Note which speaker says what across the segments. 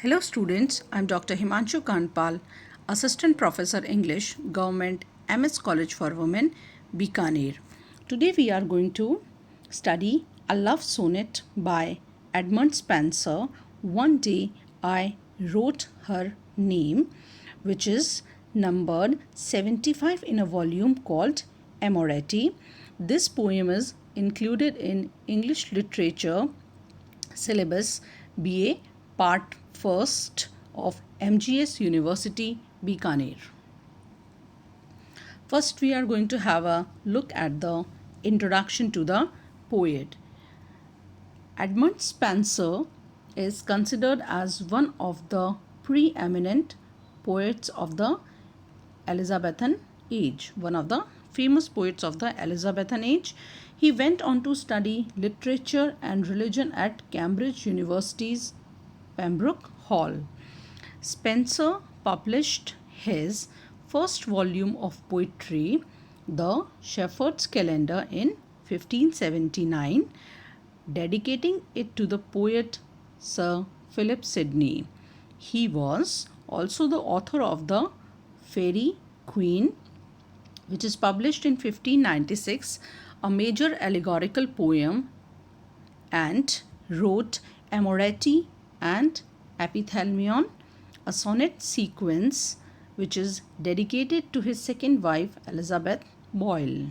Speaker 1: Hello students, I am Dr. Himanshu Kanpal, Assistant Professor English, Government MS College for Women, Bikaner. Today we are going to study a love sonnet by Edmund Spenser. One day I wrote her name, which is numbered 75 in a volume called Amoretti. This poem is included in English Literature syllabus BA part first of MGS University Bikaner. First we are going to have a look at the introduction to the poet. Edmund Spenser is considered as one of the preeminent poets of the Elizabethan age, one of the famous poets of the Elizabethan age. He went on to study literature and religion at Cambridge University's Pembroke Hall. Spenser published his first volume of poetry, The Shepherd's Calendar, in 1579, dedicating it to the poet Sir Philip Sidney. He was also the author of The Fairy Queen, which is published in 1596, a major allegorical poem, and wrote Amoretti and Epithalamion, a sonnet sequence which is dedicated to his second wife Elizabeth Boyle.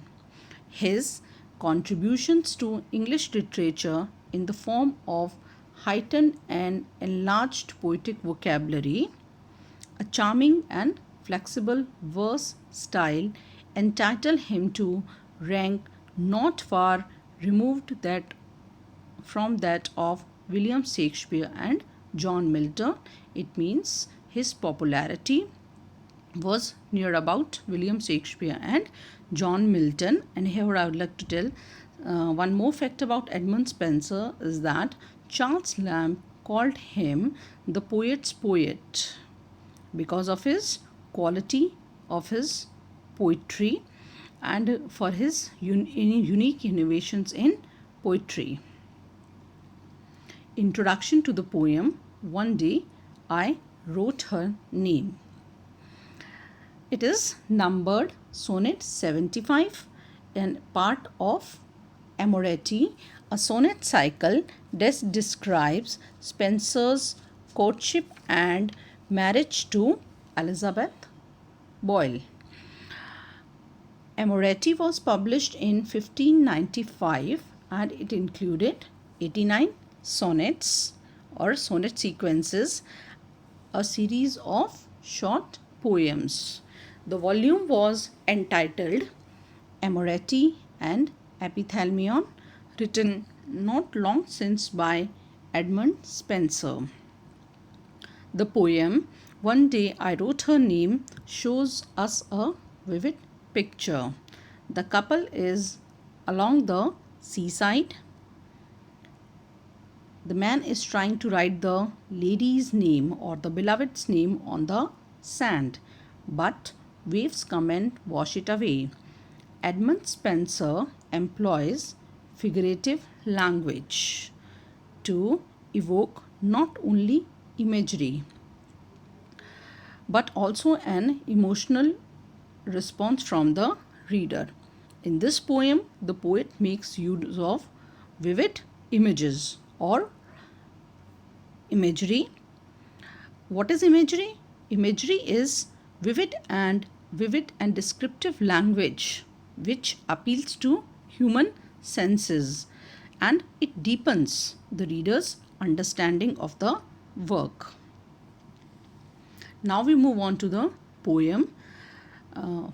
Speaker 1: His contributions to English literature in the form of heightened and enlarged poetic vocabulary, a charming and flexible verse style entitle him to rank not far removed from that of William Shakespeare and John Milton. It means his popularity was near about William Shakespeare and John Milton. And here I would like to tell one more fact about Edmund Spenser is that Charles Lamb called him the poet's poet because of his quality of his poetry and for his unique innovations in poetry. Introduction to the poem, One Day I Wrote Her Name. It is numbered Sonnet 75 and part of Amoretti, a sonnet cycle that describes Spenser's courtship and marriage to Elizabeth Boyle. Amoretti was published in 1595 and it included 89 sonnets or sonnet sequences, a series of short poems. The volume was entitled Amoretti and Epithalamion, written not long since by Edmund Spenser. The poem One Day I Wrote Her Name shows us a vivid picture. The couple is along the seaside. The man is trying to write the lady's name or the beloved's name on the sand, but waves come and wash it away. Edmund Spenser employs figurative language to evoke not only imagery but also an emotional response from the reader. In this poem, the poet makes use of vivid images or imagery. What is imagery? Imagery is vivid and descriptive language which appeals to human senses and it deepens the reader's understanding of the work. Now we move on to the poem.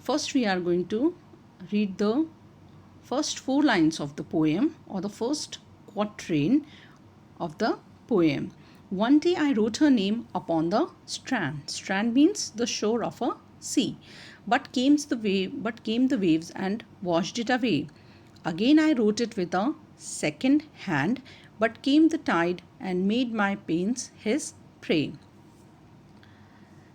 Speaker 1: First we are going to read the first 4 lines of the poem or the first quatrain of the poem. One day I wrote her name upon the strand. Strand means the shore of a sea. But came the waves and washed it away. Again I wrote it with a second hand, but came the tide and made my pains his prey.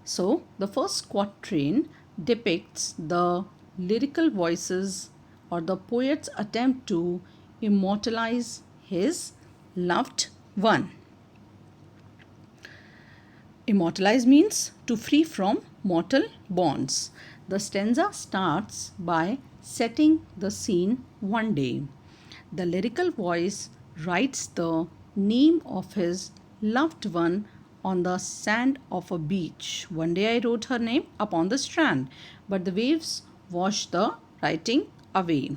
Speaker 1: So the first quatrain depicts the lyrical voices or the poet's attempt to immortalize his loved one. Immortalize means to free from mortal bonds. The stanza starts by setting the scene one day. The lyrical voice writes the name of his loved one on the sand of a beach. One day I wrote her name upon the strand, but the waves washed the writing away.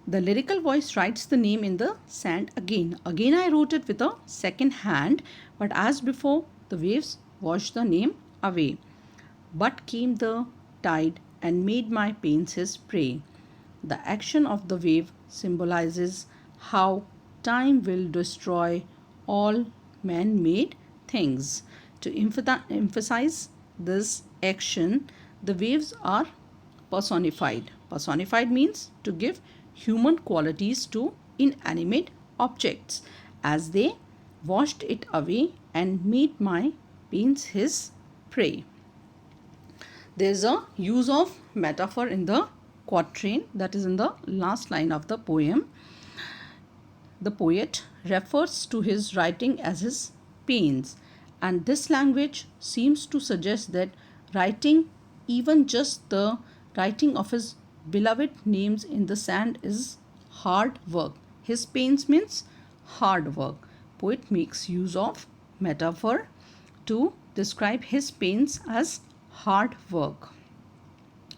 Speaker 1: The lyrical voice writes the name in the sand again. Again, I wrote it with a second hand, but as before, the waves washed the name away. But came the tide and made my pains his prey. The action of the wave symbolizes how time will destroy all man made things. To emphasize this action, the waves are personified. Personified means to give human qualities to inanimate objects, as they washed it away and made my pains his prey. There is a use of metaphor in the quatrain, that is in the last line of the poem. The poet refers to his writing as his pains, and this language seems to suggest that writing, even just the writing of his beloved names in the sand, is hard work. His pains means hard work. Poet makes use of metaphor to describe his pains as hard work.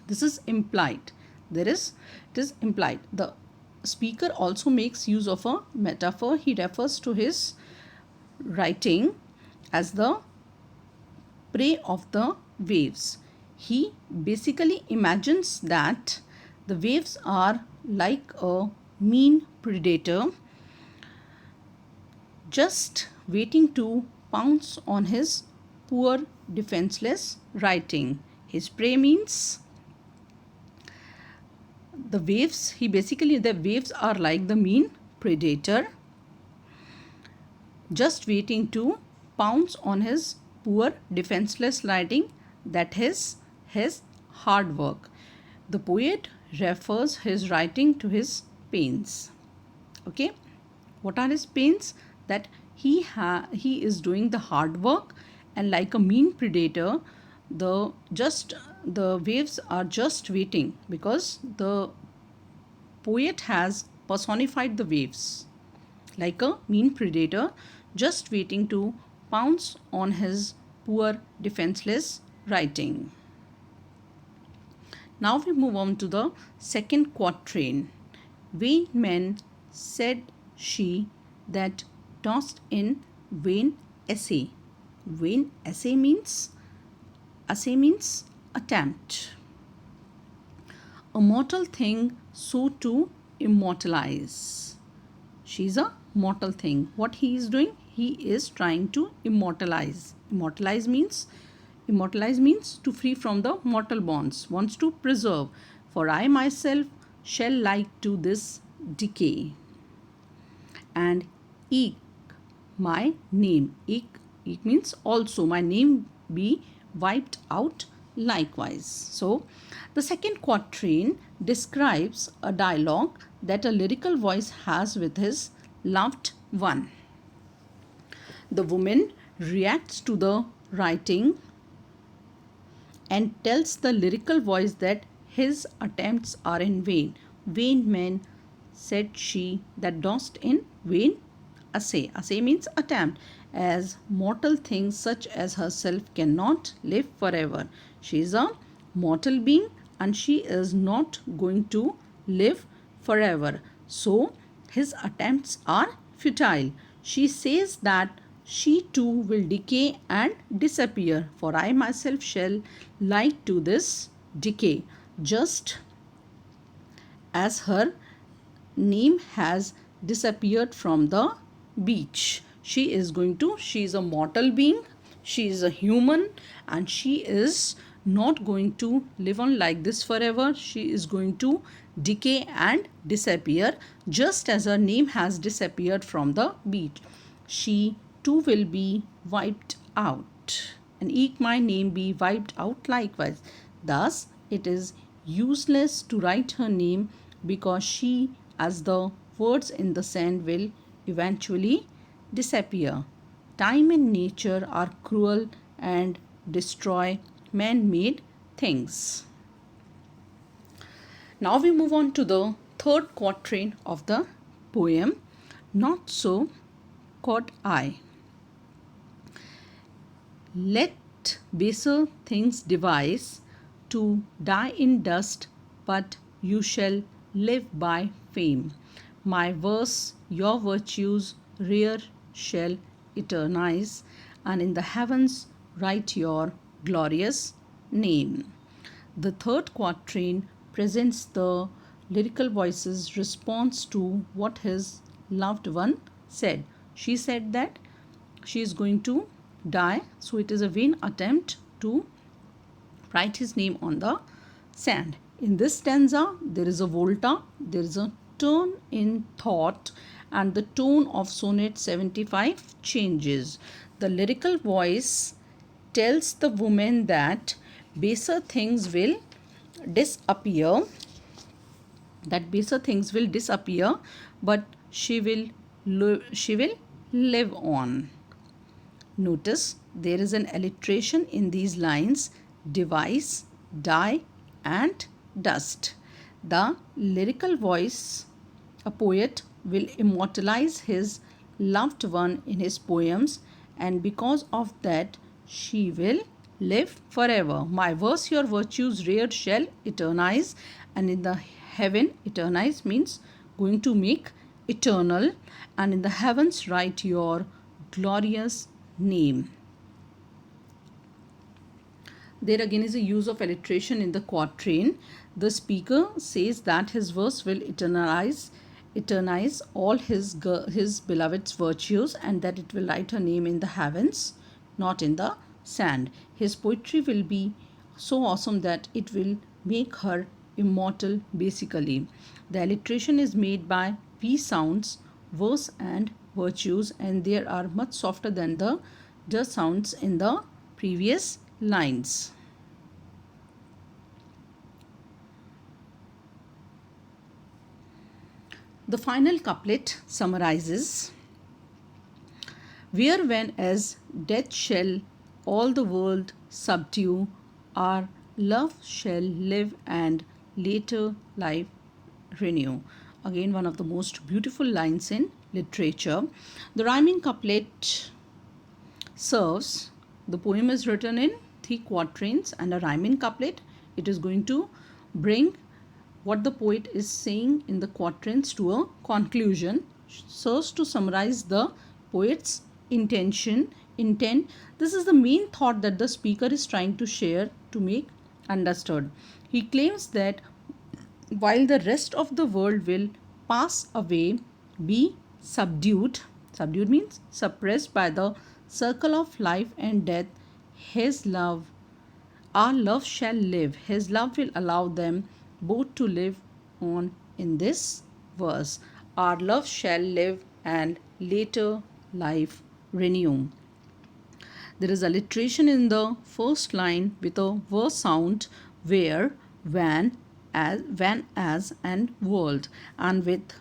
Speaker 1: This is implied. It is implied. The speaker also makes use of a metaphor. He refers to his writing as the prey of the waves. He basically imagines that the waves are like a mean predator just waiting to pounce on his poor defenseless writing. His prey means the waves. The waves are like the mean predator just waiting to pounce on his poor defenseless writing, that is his hard work. The poet refers his writing to his pains. Okay, what are his pains? That he is doing the hard work, and like a mean predator, the waves are just waiting, because the poet has personified the waves like a mean predator just waiting to pounce on his poor defenseless writing. Now we move on to the second quatrain. Vain men, said she, that tossed in vain essay. Vain essay means attempt. A mortal thing so to immortalize. She is a mortal thing. What he is doing? He is trying to immortalize. Immortalize means to free from the mortal bonds, wants to preserve. For I myself shall like to this decay. And eke my name. Eke means also my name be wiped out likewise. So the second quatrain describes a dialogue that a lyrical voice has with his loved one. The woman reacts to the writing and tells the lyrical voice that his attempts are in vain. Vain men, said she, that dost in vain essay. Essay means attempt, as mortal things such as herself cannot live forever. She is a mortal being and she is not going to live forever. So his attempts are futile. She says that she too will decay and disappear, for I myself shall like to this decay, just as her name has disappeared from the beach. She is a mortal being, she is a human, and she is not going to live on like this forever. She is going to decay and disappear, just as her name has disappeared from the beach. She too will be wiped out, and eke my name be wiped out likewise. Thus it is useless to write her name, because she, as the words in the sand, will eventually disappear. time and nature are cruel and destroy man-made things. Now we move on to the third quatrain of the poem, Not So Caught I. Let baser things devise to die in dust, but you shall live by fame. My verse, your virtues rear shall eternize, and in the heavens write your glorious name. The third quatrain presents the lyrical voice's response to what his loved one said. She said that she is going to die, so it is a vain attempt to write his name on the sand. In this stanza, there is a volta, there is a turn in thought, and the tone of Sonnet 75 changes. The lyrical voice tells the woman that baser things will disappear, but she will live on. Notice there is an alliteration in these lines: devise, die, and dust. The lyrical voice, a poet, will immortalize his loved one in his poems, and because of that, she will live forever. My verse, your virtues reared shall eternize, and in the heaven, eternize means going to make eternal, and in the heavens write your glorious name. There again is a use of alliteration in the quatrain. The speaker says that his verse will eternize all his beloved's virtues, and that it will write her name in the heavens, not in the sand. His poetry will be so awesome that it will make her immortal basically. The alliteration is made by V sounds, verse and virtues, and they are much softer than the D sounds in the previous lines. The final couplet summarizes: where when as death shall all the world subdue, our love shall live and later life renew. Again, one of the most beautiful lines in literature. The rhyming couplet serves, the poem is written in 3 quatrains and a rhyming couplet. It is going to bring what the poet is saying in the quatrains to a conclusion, serves to summarize the poet's intent. This is the main thought that the speaker is trying to share to make understood. He claims that while the rest of the world will pass away, be subdued means suppressed by the circle of life and death, our love shall live. His love will allow them both to live on in this verse. Our love shall live and later life renew. There is alliteration in the first line with a verse sound, where, when, as, and world, and with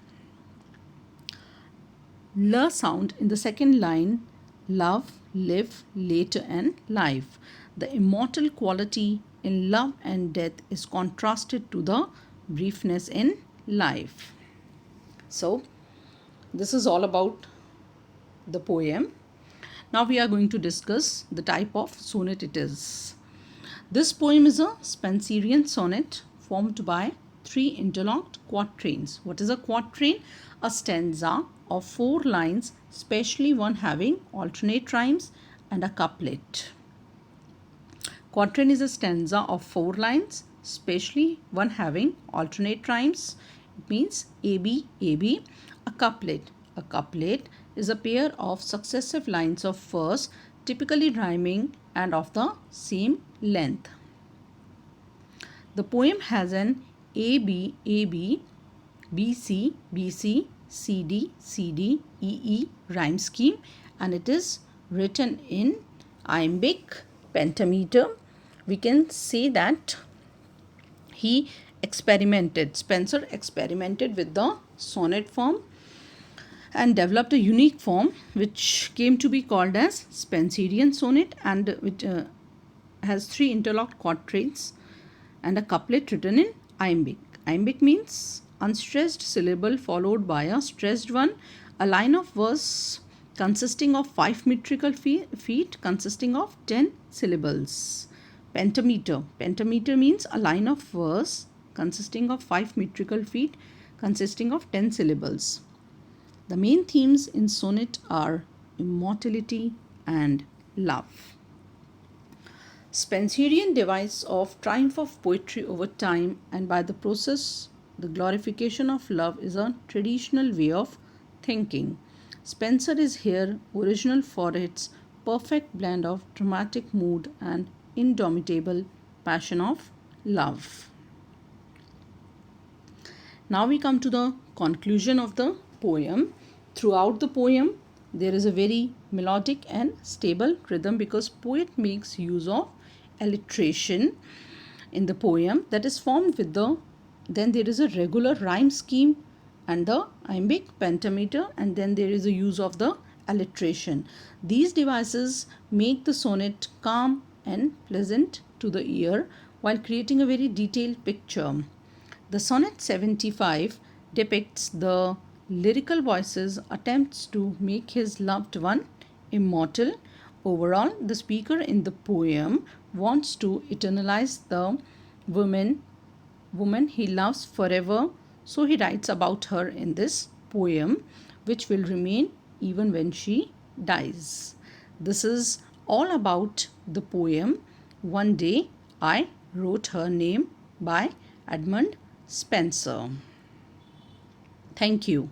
Speaker 1: l sound in the second line, love, live, later, and life. The immortal quality in love and death is contrasted to the briefness in life. So, this is all about the poem. Now we are going to discuss the type of sonnet it is. This poem is a Spenserian sonnet formed by 3 interlocked quatrains. What is a quatrain? A stanza of 4 lines, especially one having alternate rhymes, and a couplet. Quatrain is a stanza of 4 lines, especially one having alternate rhymes. It means AB, AB. A couplet is a pair of successive lines of verse, typically rhyming and of the same length. The poem has an AB, AB, BC, BC, CD, CD, EE rhyme scheme, and it is written in iambic pentameter. We can say that Spencer experimented with the sonnet form. and developed a unique form which came to be called as Spenserian sonnet, and which has three interlocked quatrains and a couplet written in iambic. Iambic means unstressed syllable followed by a stressed one, a line of verse consisting of 5 metrical feet consisting of 10 syllables. Pentameter. Pentameter means a line of verse consisting of 5 metrical feet consisting of 10 syllables. The main themes in sonnet are immortality and love. Spenserian device of triumph of poetry over time and by the process, the glorification of love is a traditional way of thinking. Spenser is here original for its perfect blend of dramatic mood and indomitable passion of love. Now we come to the conclusion of the poem. Throughout the poem, there is a very melodic and stable rhythm because poet makes use of alliteration in the poem that is formed with then there is a regular rhyme scheme and the iambic pentameter, and then there is a use of the alliteration. These devices make the sonnet calm and pleasant to the ear while creating a very detailed picture. The Sonnet 75 depicts the lyrical voice's attempts to make his loved one immortal. Overall, the speaker in the poem wants to eternalize the woman he loves forever, so he writes about her in this poem, which will remain even when she dies. This is all about the poem One Day I Wrote Her Name by Edmund Spenser. Thank you.